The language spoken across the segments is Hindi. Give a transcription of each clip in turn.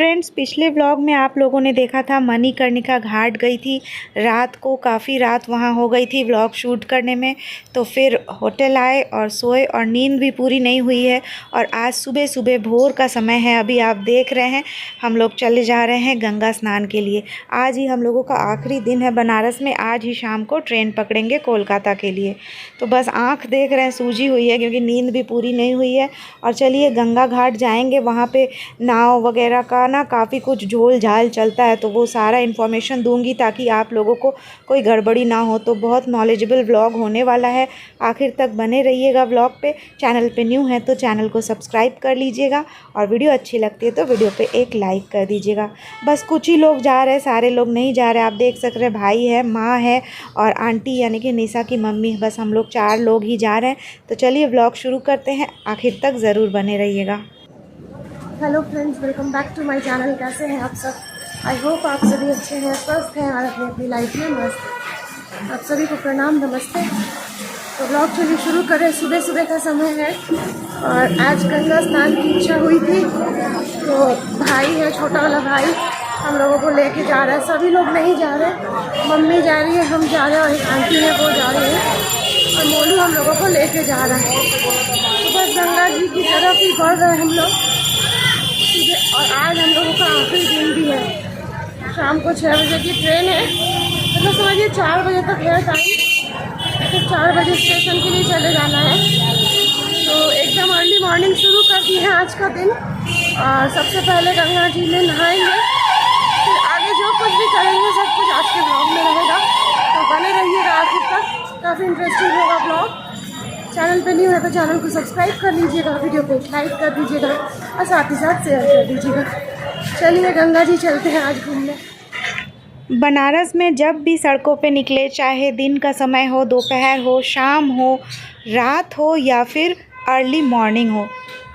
फ्रेंड्स, पिछले व्लॉग में आप लोगों ने देखा था मणिकर्णिका घाट गई थी। रात को काफ़ी रात वहाँ हो गई थी व्लॉग शूट करने में। तो फिर होटल आए और सोए और नींद भी पूरी नहीं हुई है। और आज सुबह सुबह भोर का समय है, अभी आप देख रहे हैं हम लोग चले जा रहे हैं गंगा स्नान के लिए। आज ही हम लोगों का आखिरी दिन है बनारस में। आज ही शाम को ट्रेन पकड़ेंगे कोलकाता के लिए। तो बस आँख देख रहे हैं सूजी हुई है क्योंकि नींद भी पूरी नहीं हुई है। और चलिए गंगा घाट जाएंगे, वहाँ पे नाव वगैरह का ना काफ़ी कुछ झोल झाल चलता है, तो वो सारा इन्फॉर्मेशन दूंगी ताकि आप लोगों को कोई गड़बड़ी ना हो। तो बहुत नॉलेजेबल व्लॉग होने वाला है, आखिर तक बने रहिएगा व्लॉग पे। चैनल पे न्यू है तो चैनल को सब्सक्राइब कर लीजिएगा और वीडियो अच्छी लगती है तो वीडियो पे एक लाइक कर दीजिएगा। बस कुछ ही लोग जा रहे हैं, सारे लोग नहीं जा रहे। आप देख सक रहे भाई है, माँ है और आंटी यानी कि निशा की मम्मी, बस हम लोग 4 लोग ही जा रहे हैं। तो चलिए व्लॉग शुरू करते हैं, आखिर तक ज़रूर बने रहिएगा। Hello friends, welcome back to my channel. कैसे हैं आप सब? आई होप आप सभी अच्छे हैं, स्वस्थ हैं और अपनी अपनी लाइफ में मस्त। आप सभी को प्रणाम, नमस्ते। तो ब्लॉग चलिए शुरू करें। सुबह सुबह का समय है और आज गंगा स्नान की इच्छा हुई थी, तो भाई है, छोटा वाला भाई हम लोगों को लेके जा रहा है। सभी लोग नहीं जा रहे, मम्मी जा रही है, हम जा रहे हैं और एक आंटी है वो जा रही है और मोलू हम लोगों को लेके जा रहा है। तो बस गंगा जी की तरफ ही बढ़ रहे हैं हम लोग। और आज हम लोगों का आखिरी दिन भी है। शाम को 6 बजे की ट्रेन है, मतलब समझिए 4 बजे तक है टाइम। तो 4 बजे स्टेशन के लिए चले जाना है। तो एकदम अर्ली मॉर्निंग शुरू कर दी है आज का दिन। और सबसे पहले गंगा जी में नहाएंगे, फिर आगे जो कुछ भी करेंगे सब कुछ आज के ब्लॉग में रहेगा। तो बने रहिएगा आखिर तक, काफ़ी इंटरेस्टिंग होगा ब्लॉग। चैनल पे न्यू है तो चैनल को सब्सक्राइब कर लीजिएगा, वीडियो को लाइक कर दीजिएगा और साथ ही साथ शेयर कर दीजिएगा। चलिए गंगा जी चलते हैं आज घूमने। बनारस में जब भी सड़कों पे निकले, चाहे दिन का समय हो, दोपहर हो, शाम हो, रात हो या फिर अर्ली मॉर्निंग हो,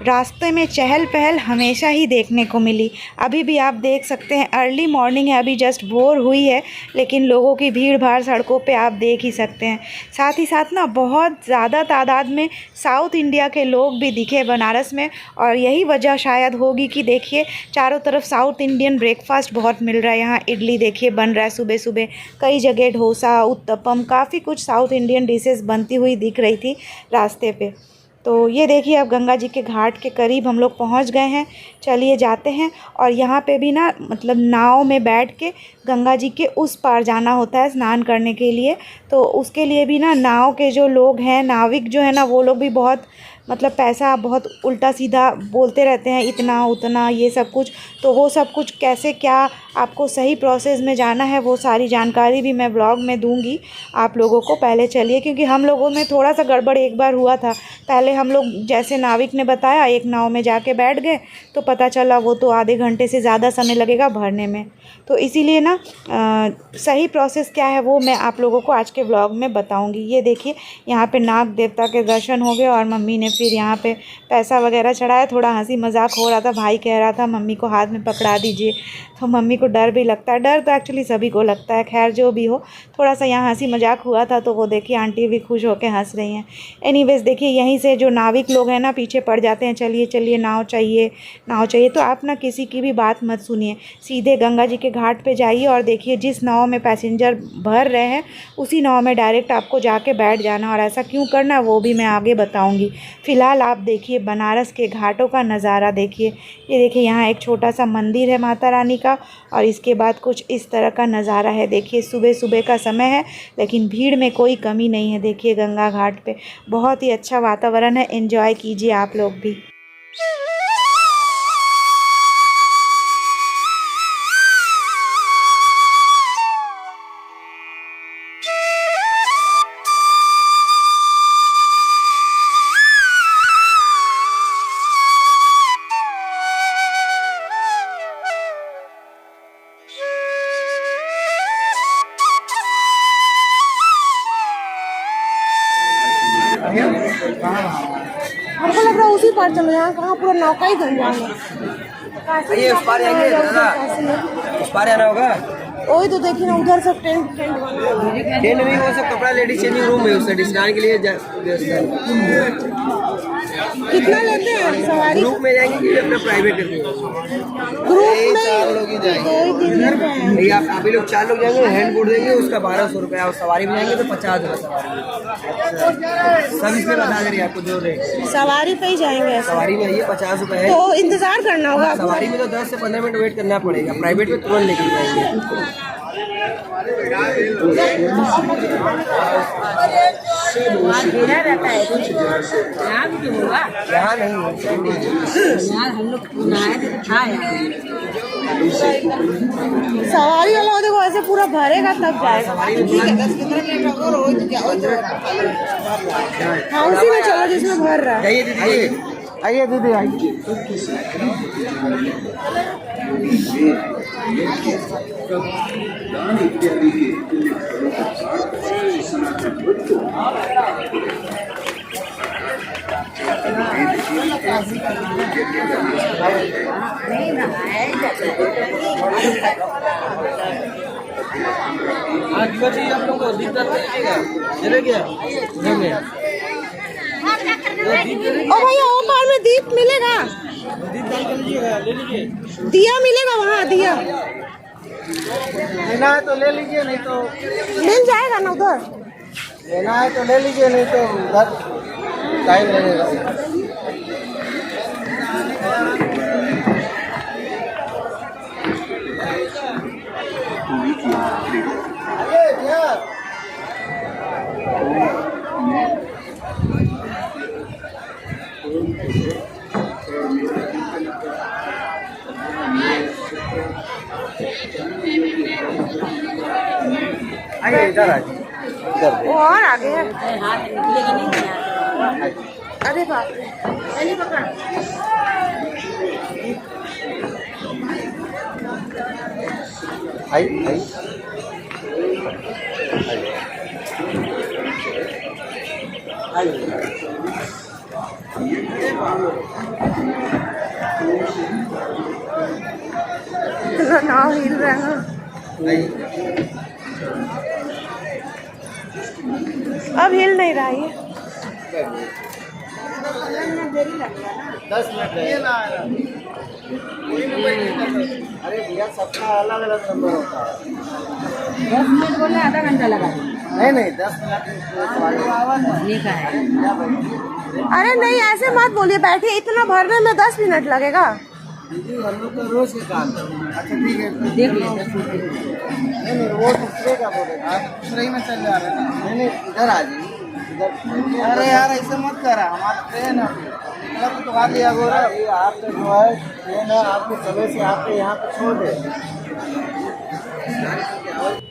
रास्ते में चहल पहल हमेशा ही देखने को मिली। अभी भी आप देख सकते हैं अर्ली मॉर्निंग है, अभी जस्ट भोर हुई है, लेकिन लोगों की भीड़ भाड़ सड़कों पे आप देख ही सकते हैं। साथ ही साथ ना बहुत ज़्यादा तादाद में साउथ इंडिया के लोग भी दिखे बनारस में। और यही वजह शायद होगी कि देखिए चारों तरफ साउथ इंडियन ब्रेकफास्ट बहुत मिल रहा है। यहाँ इडली देखिए बन रहा है सुबह सुबह, कई जगह डोसा, उत्तपम, काफ़ी कुछ साउथ इंडियन डिशेज़ बनती हुई दिख रही थी रास्ते पे। तो ये देखिए अब गंगा जी के घाट के करीब हम लोग पहुंच गए हैं। चलिए जाते हैं। और यहाँ पे भी ना मतलब नाव में बैठ के गंगा जी के उस पार जाना होता है स्नान करने के लिए। तो उसके लिए भी ना नाव के जो लोग हैं, नाविक जो है ना, वो लोग भी बहुत मतलब पैसा बहुत उल्टा सीधा बोलते रहते हैं, इतना उतना ये सब कुछ। तो वो सब कुछ कैसे क्या आपको सही प्रोसेस में जाना है, वो सारी जानकारी भी मैं ब्लॉग में दूंगी आप लोगों को। पहले चलिए, क्योंकि हम लोगों में थोड़ा सा गड़बड़ एक बार हुआ था। पहले हम लोग जैसे नाविक ने बताया एक नाव में जाके बैठ गए, तो पता चला वो तो आधे घंटे से ज़्यादा समय लगेगा भरने में। तो इसीलिए ना सही प्रोसेस क्या है वो मैं आप लोगों को आज के ब्लॉग में बताऊंगी। ये देखिए यहाँ पे नाग देवता के दर्शन हो गए और मम्मी ने फिर यहाँ पे पैसा वगैरह चढ़ाया। थोड़ा हंसी मजाक हो रहा था, भाई कह रहा था मम्मी को हाथ में पकड़ा दीजिए, तो मम्मी को डर भी लगता है। डर तो एक्चुअली सभी को लगता है, खैर जो भी हो, थोड़ा सा यहाँ हंसी मजाक हुआ था। तो वो देखिए आंटी भी खुश होकर हंस रही हैं। एनीवेज देखिए यहीं से जो नाविक लोग हैं ना पीछे पड़ जाते हैं, चलिए चलिए नाव चाहिए नाव चाहिए। तो आप ना किसी की भी बात मत सुनिए, सीधे गंगा जी के घाट पे जाइए और देखिए जिस नाव में पैसेंजर भर रहे हैं उसी नाव में डायरेक्ट आपको जाके बैठ जाना। और ऐसा क्यों करना वो भी मैं आगे बताऊंगी। फ़िलहाल आप देखिए बनारस के घाटों का नज़ारा देखिए। ये देखिए यहाँ एक छोटा सा मंदिर है माता रानी का और इसके बाद कुछ इस तरह का नज़ारा है। देखिए सुबह सुबह का समय है लेकिन भीड़ में कोई कमी नहीं है। देखिए गंगा घाट पे बहुत ही अच्छा वातावरण है, एंजॉय कीजिए आप लोग भी। हमको लग रहा है उसी पार चलो, यहाँ कहाँ पूरा नौका ही धन जाएंगे। ये उस पार आएंगे दादा, उस पार आना होगा। वही तो देखिए ना उधर सब टेंट टेंट नहीं, वो सब कपड़ा लेडीज चेंजिंग रूम है, उससे स्नान के लिए व्यवस्था है। कितना लेते हैं सवारी? ग्रुप में जाएंगे कि अपना प्राइवेट करके? ग्रुप में 4 लोग ही जाएंगे। ये आप अभी लोग 4 लोग जाएंगे, हैंड बोर्ड देंगे उसका 1200 रुपये, और सवारी में जाएंगे तो 50 रुपये सवारी। सब इसमें बता दे रही है आपको जो रेट। सवारी पे ही जाएंगे? सवारी में ये 50 रुपये है। तो इंतजार करना होगा? सवारी में तो 10 से 15 मिनट वेट करना पड़ेगा, प्राइवेट में तुरंत लेके जाएंगे। यहाँ नहीं हम लोग सवारी वाला देखो ऐसे पूरा भरेगा तब जाएगा। हाँ उसी में चलो जिसमें भर रहा है। आइए दीदी आइए। आज बची आप लोगों को दिक्कत चले गया ओ भैया वो पार में दीप मिलेगा? ले लीजिए। दिया मिलेगा वहाँ? दिया लेना है तो ले लीजिए, नहीं तो मिल जाएगा ना उधर? लेना है तो ले लीजिए, नहीं तो उधर टाइम लगेगा। आइए इधर आइए, इधर वो और आगे है। हाथ निकलेगा नहीं। अरे बाप रे, नहीं पकड़। आइए नाव हिल रहा है। अब हिल नहीं रहा है। 10 मिनट अरे भैया सबका अलग अलग नंबर होता है। 10 मिनट बोले आधा घंटा लगा। नहीं 10 मिनट ये का है। अरे नहीं ऐसे मत बोलिए, बैठिए। इतना भरने में 10 मिनट लगेगा? दीदी हम लोग का रोज के काम है। अच्छा ठीक है, देख लेते। नहीं वो दूसरे का बोलेगा, आप दूसरे में चल जा रहे हैं। नहीं इधर आ जाइए, इधर। अरे यार ऐसे मत करा, हमारा ट्रेन है तो आ लिया गोरा। अभी आपका जो है ट्रेन है, आपके समय से आपके यहाँ पे छोड़ दे।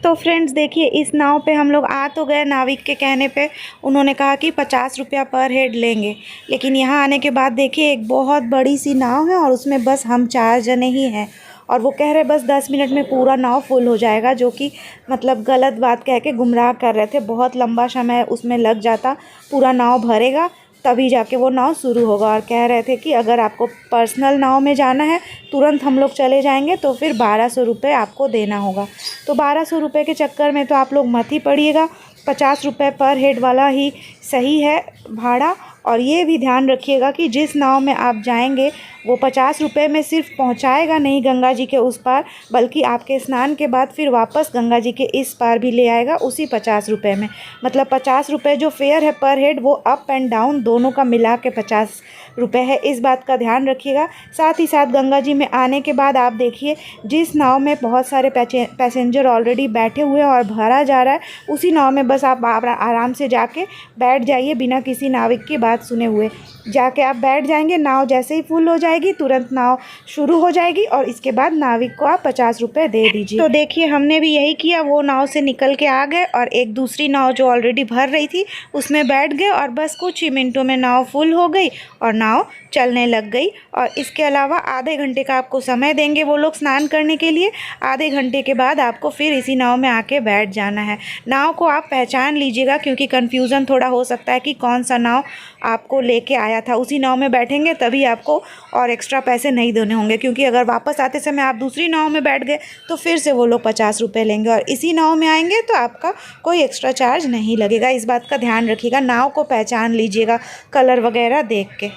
तो फ्रेंड्स देखिए, इस नाव पे हम लोग आ तो गए। नाविक के कहने पे उन्होंने कहा कि 50 रुपया पर हेड लेंगे, लेकिन यहाँ आने के बाद देखिए एक बहुत बड़ी सी नाव है और उसमें बस हम 4 जने ही हैं, और वो कह रहे बस 10 मिनट में पूरा नाव फुल हो जाएगा, जो कि मतलब गलत बात कह के गुमराह कर रहे थे। बहुत लंबा समय उसमें लग जाता, पूरा नाव भरेगा तभी जाके वो नाव शुरू होगा। और कह रहे थे कि अगर आपको पर्सनल नाव में जाना है तुरंत हम लोग चले जाएंगे तो फिर 1200 रुपये आपको देना होगा। तो 1200 रुपये के चक्कर में तो आप लोग मत ही पड़िएगा, 50 रुपये पर हेड वाला ही सही है भाड़ा। और ये भी ध्यान रखिएगा कि जिस नाव में आप जाएंगे वो 50 रुपये में सिर्फ पहुंचाएगा नहीं गंगा जी के उस पार, बल्कि आपके स्नान के बाद फिर वापस गंगा जी के इस पार भी ले आएगा उसी 50 रुपये में। मतलब 50 रुपये जो फेयर है पर हेड, वो अप एंड डाउन दोनों का मिला के 50 रुपये है। इस बात का ध्यान रखिएगा। साथ ही साथ गंगा जी में आने के बाद आप देखिए, जिस नाव में बहुत सारे पैसेंजर ऑलरेडी बैठे हुए हैं और भरा जा रहा है, उसी नाव में बस आप आराम से जाके बैठ जाइए बिना किसी नाविक की बात सुने हुए। जाके आप बैठ जाएंगे, नाव जैसे ही फुल हो जाएगी तुरंत नाव शुरू हो जाएगी और इसके बाद नाविक को आप 50 रुपये दे दीजिए। तो देखिए हमने भी यही किया, वो नाव से निकल के आ गए और एक दूसरी नाव जो ऑलरेडी भर रही थी उसमें बैठ गए और बस कुछ ही मिनटों में नाव फुल हो गई और नाव चलने लग गई। और इसके अलावा आधे घंटे का आपको समय देंगे वो लोग स्नान करने के लिए। आधे घंटे के बाद आपको फिर इसी नाव में आके बैठ जाना है। नाव को आप पहचान लीजिएगा क्योंकि कन्फ्यूज़न थोड़ा हो सकता है कि कौन सा नाव आपको लेके आया था। उसी नाव में बैठेंगे तभी आपको और एक्स्ट्रा पैसे नहीं देने होंगे, क्योंकि अगर वापस आते समय आप दूसरी नाव में बैठ गए तो फिर से वो लोग 50 रुपये लेंगे, और इसी नाव में आएंगे तो आपका कोई एक्स्ट्रा चार्ज नहीं लगेगा। इस बात का ध्यान रखिएगा, नाव को पहचान लीजिएगा कलर वगैरह देख के।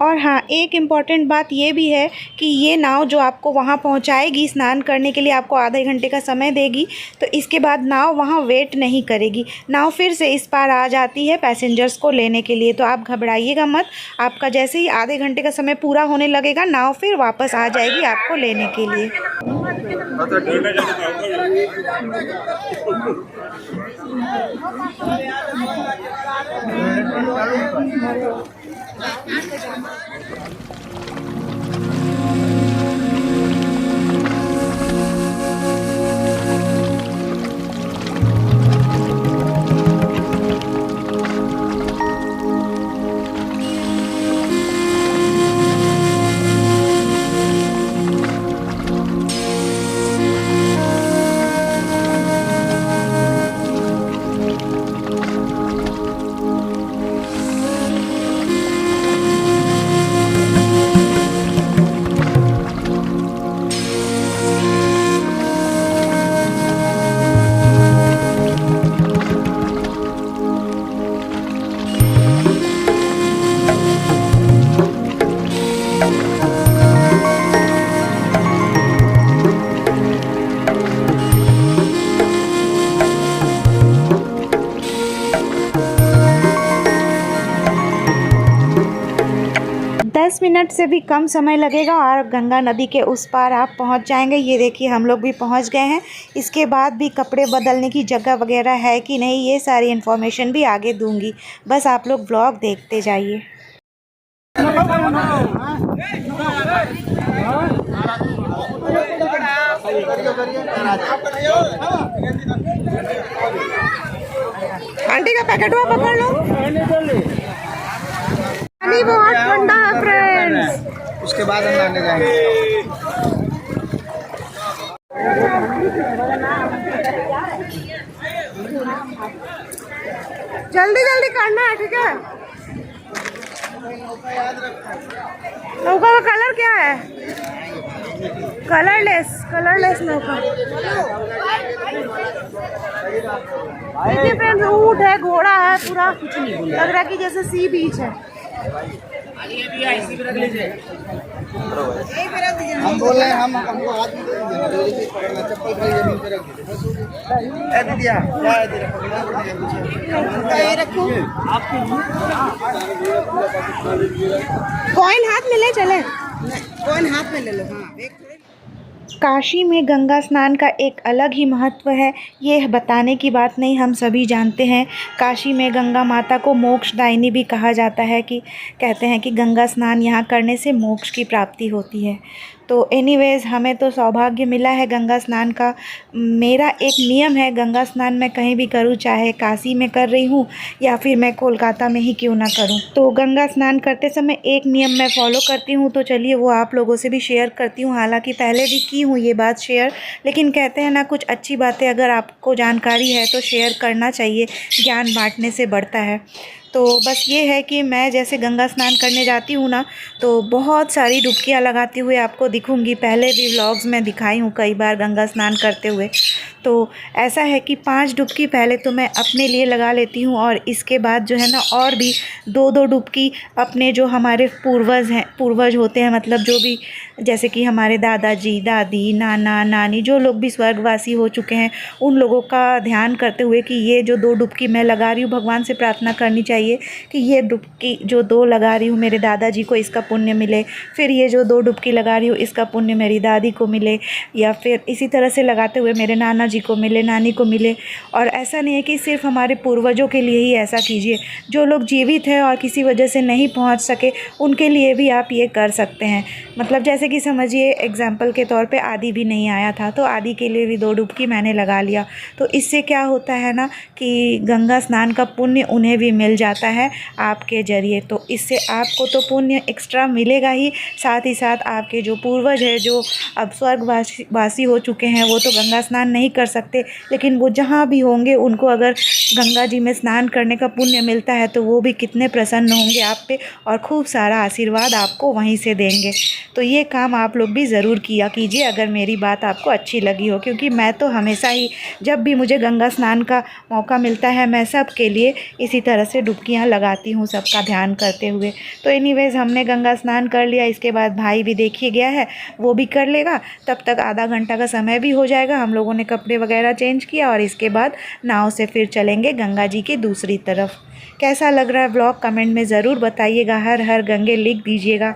और हाँ, एक इम्पॉर्टेंट बात ये भी है कि ये नाव जो आपको वहाँ पहुँचाएगी, स्नान करने के लिए आपको आधे घंटे का समय देगी, तो इसके बाद नाव वहाँ वेट नहीं करेगी, नाव फिर से इस पार आ जाती है पैसेंजर्स को लेने के लिए। तो आप घबराइएगा मत, आपका जैसे ही आधे घंटे का समय पूरा होने लगेगा नाव फिर वापस आ जाएगी आपको लेने के लिए। मिनट से भी कम समय लगेगा और गंगा नदी के उस पार आप पहुंच जाएंगे। ये देखिए हम लोग भी पहुंच गए हैं। इसके बाद भी कपड़े बदलने की जगह वगैरह है कि नहीं, ये सारी इन्फॉर्मेशन भी आगे दूंगी, बस आप लोग व्लॉग देखते जाइए। आंटी का पैकेट हुआ पकड़ लो, पानी बहुत ठंडा है फ्रेंड्स। उसके बाद हम नहाने जाएंगे। जल्दी जल्दी करना है, ठीक है। नौका का कलर क्या है? कलरलेस नौका। देखिए फ्रेंड्स, ऊंट है, घोड़ा है, पूरा लग रहा है कि जैसे सी बीच है। हम बोल रहे हैं, हम हमको हाथ में चप्पल खाली जमीन पे रख दीजिए। कॉइन हाथ में ले चले, कॉइन हाथ में ले लो। हाँ, काशी में गंगा स्नान का एक अलग ही महत्व है, ये बताने की बात नहीं, हम सभी जानते हैं। काशी में गंगा माता को मोक्षदायिनी भी कहा जाता है, कि कहते हैं कि गंगा स्नान यहाँ करने से मोक्ष की प्राप्ति होती है। तो एनीवेज़ हमें तो सौभाग्य मिला है गंगा स्नान का। मेरा एक नियम है, गंगा स्नान मैं कहीं भी करूँ, चाहे काशी में कर रही हूँ या फिर मैं कोलकाता में ही क्यों ना करूँ, तो गंगा स्नान करते समय एक नियम मैं फॉलो करती हूँ। तो चलिए वो आप लोगों से भी शेयर करती हूँ। हालांकि पहले भी की हूँ ये बात शेयर, लेकिन कहते हैं ना, कुछ अच्छी बातें अगर आपको जानकारी है तो शेयर करना चाहिए, ज्ञान बांटने से बढ़ता है। तो बस ये है कि मैं जैसे गंगा स्नान करने जाती हूँ ना, तो बहुत सारी डुबकियाँ लगाती हुए आपको दिखूँगी। पहले भी व्लॉग्स में दिखाई हूँ कई बार गंगा स्नान करते हुए। तो ऐसा है कि 5 डुबकी पहले तो मैं अपने लिए लगा लेती हूँ, और इसके बाद जो है ना, और भी 2-2 डुबकी अपने जो हमारे पूर्वज होते हैं, मतलब जो भी, जैसे कि हमारे दादाजी, दादी, नाना, नानी, जो लोग भी स्वर्गवासी हो चुके हैं, उन लोगों का ध्यान करते हुए कि ये जो 2 डुबकी मैं लगा रही हूँ, भगवान से प्रार्थना करनी चाहिए कि ये डुबकी जो 2 लगा रही हूँ मेरे दादाजी को इसका पुण्य मिले, फिर ये जो 2 डुबकी लगा रही हूँ इसका पुण्य मेरी दादी को मिले, या फिर इसी तरह से लगाते हुए मेरे नाना जी को मिले, नानी को मिले। और ऐसा नहीं है कि सिर्फ हमारे पूर्वजों के लिए ही ऐसा कीजिए, जो लोग जीवित हैं और किसी वजह से नहीं पहुँच सके उनके लिए भी आप ये कर सकते हैं। मतलब जैसे कि समझिए एग्जाम्पल के तौर पे आदि भी नहीं आया था तो आदि के लिए भी 2 डुबकी मैंने लगा लिया। तो इससे क्या होता है ना कि गंगा स्नान का पुण्य उन्हें भी मिल जाता है आपके ज़रिए। तो इससे आपको तो पुण्य एक्स्ट्रा मिलेगा ही, साथ ही साथ आपके जो पूर्वज है जो अब स्वर्गवासी हो चुके हैं वो तो गंगा स्नान नहीं कर सकते, लेकिन वो जहाँ भी होंगे उनको अगर गंगा जी में स्नान करने का पुण्य मिलता है तो वो भी कितने प्रसन्न होंगे आप पे और खूब सारा आशीर्वाद आपको वहीं से देंगे। तो ये काम आप लोग भी ज़रूर किया कीजिए अगर मेरी बात आपको अच्छी लगी हो, क्योंकि मैं तो हमेशा ही जब भी मुझे गंगा स्नान का मौका मिलता है मैं सब के लिए इसी तरह से डुबकियाँ लगाती हूँ सबका ध्यान करते हुए। तो एनीवेज़ हमने गंगा स्नान कर लिया, इसके बाद भाई भी देखिए गया है वो भी कर लेगा, तब तक आधा घंटा का समय भी हो जाएगा। हम लोगों ने कपड़े वगैरह चेंज किया और इसके बाद नाव से फिर चलेंगे गंगा जी की दूसरी तरफ। कैसा लग रहा है ब्लॉग कमेंट में ज़रूर बताइएगा, हर हर गंगे लिख दीजिएगा।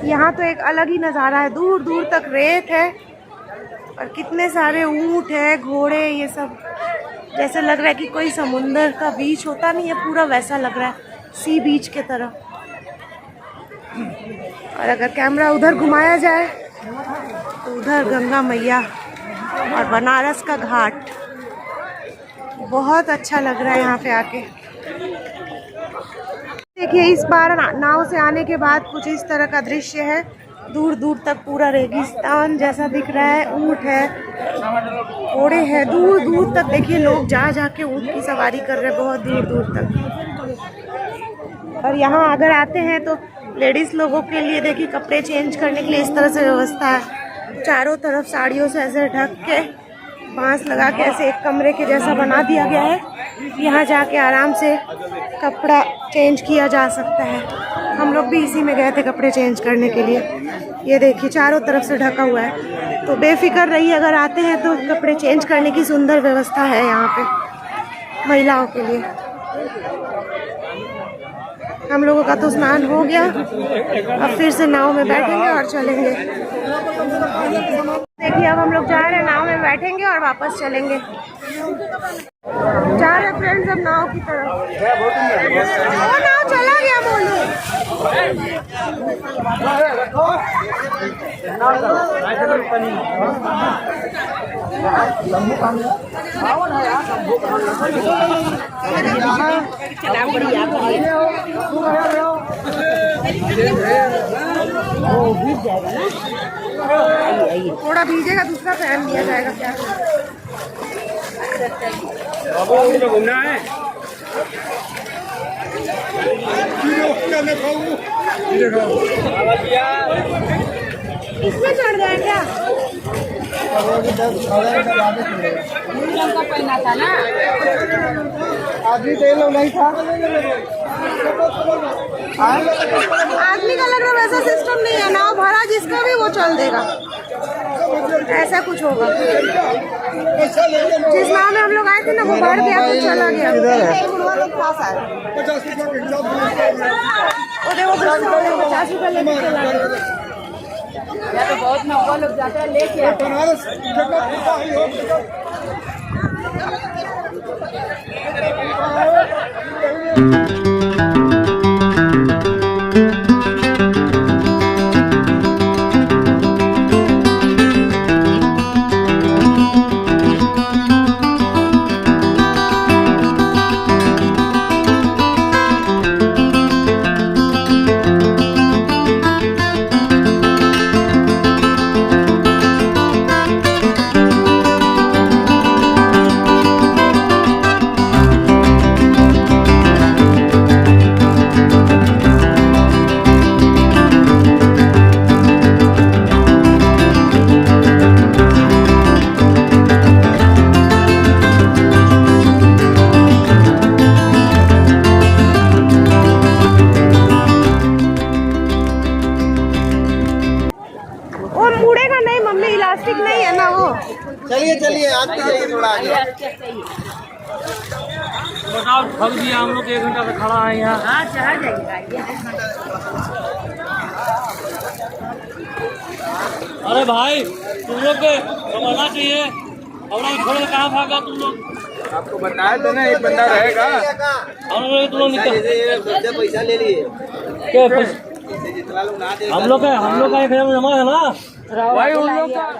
यहाँ तो एक अलग ही नज़ारा है, दूर दूर तक रेत है और कितने सारे ऊँट है, घोड़े, ये सब जैसे लग रहा है कि कोई समुंदर का बीच होता नहीं है, पूरा वैसा लग रहा है, सी बीच के तरह। और अगर कैमरा उधर घुमाया जाए तो उधर गंगा मैया और बनारस का घाट, बहुत अच्छा लग रहा है यहाँ पे आके। देखिए इस बार नाव से आने के बाद कुछ इस तरह का दृश्य है, दूर दूर तक पूरा रेगिस्तान जैसा दिख रहा है, ऊँट है, घोड़े हैं, दूर दूर तक देखिए लोग जा जा के ऊँट की सवारी कर रहे हैं बहुत दूर दूर तक। और यहाँ अगर आते हैं तो लेडीज़ लोगों के लिए देखिए कपड़े चेंज करने के लिए इस तरह से व्यवस्था है, चारों तरफ साड़ियों से ऐसे ढक के बांस लगा के ऐसे एक कमरे के जैसा बना दिया गया है, यहाँ जाके आराम से कपड़ा चेंज किया जा सकता है। हम लोग भी इसी में गए थे कपड़े चेंज करने के लिए। ये देखिए चारों तरफ से ढका हुआ है, तो बेफिक्र रहिए अगर आते हैं तो कपड़े चेंज करने की सुंदर व्यवस्था है यहाँ पे महिलाओं के लिए। हम लोगों का तो स्नान हो गया, अब फिर से नाव में बैठेंगे और चलेंगे। देखिए अब हम लोग जा रहे हैं, नाव में बैठेंगे और वापस चलेंगे। जा रहे फ्रेंड्स अब नाव की तरफ। वो नाव चला गया बोलो। थोड़ा भीजेगा दूसरा फैन दिया जाएगा क्या? घूमना है इसमें चढ़ जाए क्या? पहना था ना, आदमी तेल नहीं था, आदमी का लग रहा वैसा सिस्टम नहीं है, नाव भरा जिसका भी वो चल देगा, ऐसा कुछ होगा। जिस नाव में हम लोग आए थे ना वो भर गया तो चला गया। वो देखो 50 रुपये लेके चला गया। या तो बहुत नौका लोग जाते हैं लेके आते हैं। इलास्टिक नहीं है ना वो। चलिए चलिए आगे जाइए थोड़ा आगे। बताओ थक दिया हम लोग, 1 घंटा से खड़ा है यहाँ। हाँ चढ़ा जाइएगा। अरे भाई तुम लोग को समझना चाहिए, हम लोग छोड़ के कहाँ भागा तुम लोग? आपको बताया था ना एक बंदा रहेगा। हम लोग तुम लोग निकल पैसा ले लिए क्या पैसा? हम लोग का 1,000 जमा है ना भाई, उन लोग का।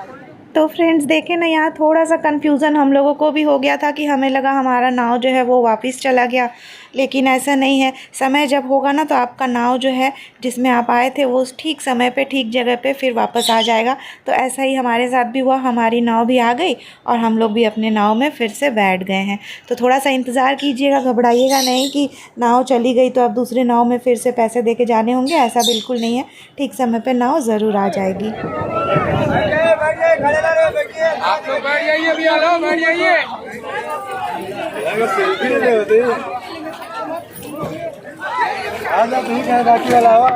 तो फ्रेंड्स देखें ना, यहाँ थोड़ा सा कन्फ्यूज़न हम लोगों को भी हो गया था कि हमें लगा हमारा नाव जो है वो वापस चला गया, लेकिन ऐसा नहीं है। समय जब होगा ना तो आपका नाव जो है जिसमें आप आए थे वो ठीक समय पे ठीक जगह पे फिर वापस आ जाएगा। तो ऐसा ही हमारे साथ भी हुआ, हमारी नाव भी आ गई और हम लोग भी अपने नाव में फिर से बैठ गए हैं। तो थोड़ा सा इंतज़ार कीजिएगा, घबराइएगा नहीं कि नाव चली गई तो अब दूसरे नाव में फिर से पैसे दे के जाने होंगे, ऐसा बिल्कुल नहीं है। ठीक समय पर नाव ज़रूर आ जाएगी। आप लोग बैठ जाइए, अभी आ रहा, बैठ जाइए। सेल्फी ले होते आजा, तू क्या बाकी वाला हो।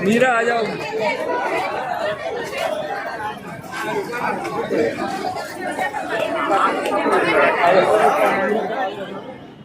मीरा आ जाओ।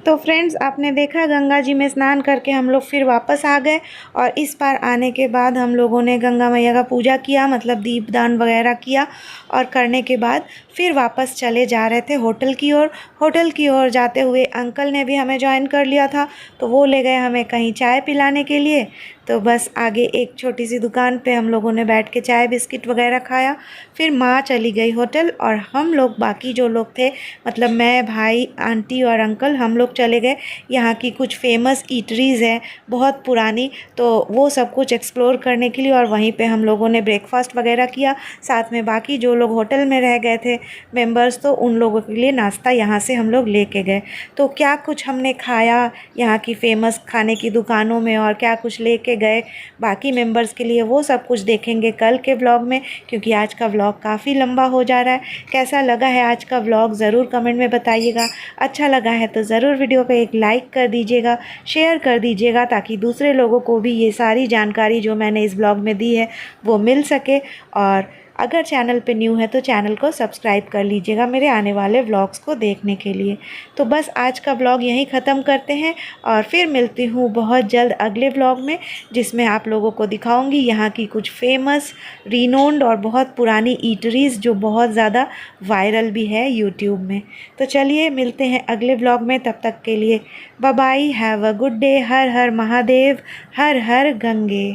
तो फ्रेंड्स आपने देखा गंगा जी में स्नान करके हम लोग फिर वापस आ गए और इस पार आने के बाद हम लोगों ने गंगा मैया का पूजा किया, मतलब दीपदान वगैरह किया और करने के बाद फिर वापस चले जा रहे थे होटल की ओर। होटल की ओर जाते हुए अंकल ने भी हमें ज्वाइन कर लिया था, तो वो ले गए हमें कहीं चाय पिलाने के लिए। तो बस आगे एक छोटी सी दुकान पे हम लोगों ने बैठ के चाय बिस्किट वगैरह खाया। फिर माँ चली गई होटल और हम लोग बाकी जो लोग थे, मतलब मैं, भाई, आंटी और अंकल, हम लोग चले गए यहाँ की कुछ फेमस ईटरीज़ है बहुत पुरानी, तो वो सब कुछ एक्सप्लोर करने के लिए। और वहीं पे हम लोगों ने ब्रेकफास्ट वगैरह किया, साथ में बाकी जो लोग होटल में रह गए थे मेंबर्स, तो उन लोगों के लिए नाश्ता यहाँ से हम लोग लेके गए। तो क्या कुछ हमने खाया यहाँ की फ़ेमस खाने की दुकानों में और क्या कुछ लेके गए बाकी मेंबर्स के लिए, वो सब कुछ देखेंगे कल के व्लॉग में, क्योंकि आज का व्लॉग काफ़ी लंबा हो जा रहा है। कैसा लगा है आज का व्लॉग ज़रूर कमेंट में बताइएगा। अच्छा लगा है तो ज़रूर वीडियो पे एक लाइक कर दीजिएगा, शेयर कर दीजिएगा, ताकि दूसरे लोगों को भी ये सारी जानकारी जो मैंने इस ब्लॉग में दी है वो मिल सके। और अगर चैनल पे न्यू है तो चैनल को सब्सक्राइब कर लीजिएगा मेरे आने वाले व्लॉग्स को देखने के लिए। तो बस आज का व्लॉग यहीं ख़त्म करते हैं और फिर मिलती हूँ बहुत जल्द अगले व्लॉग में, जिसमें आप लोगों को दिखाऊंगी यहाँ की कुछ फेमस, रिनोन्ड और बहुत पुरानी ईटरीज़ जो बहुत ज़्यादा वायरल भी है यूट्यूब में। तो चलिए मिलते हैं अगले व्लॉग में, तब तक के लिए bye bye, have a good day. Har Har Mahadev, Har Har Gange.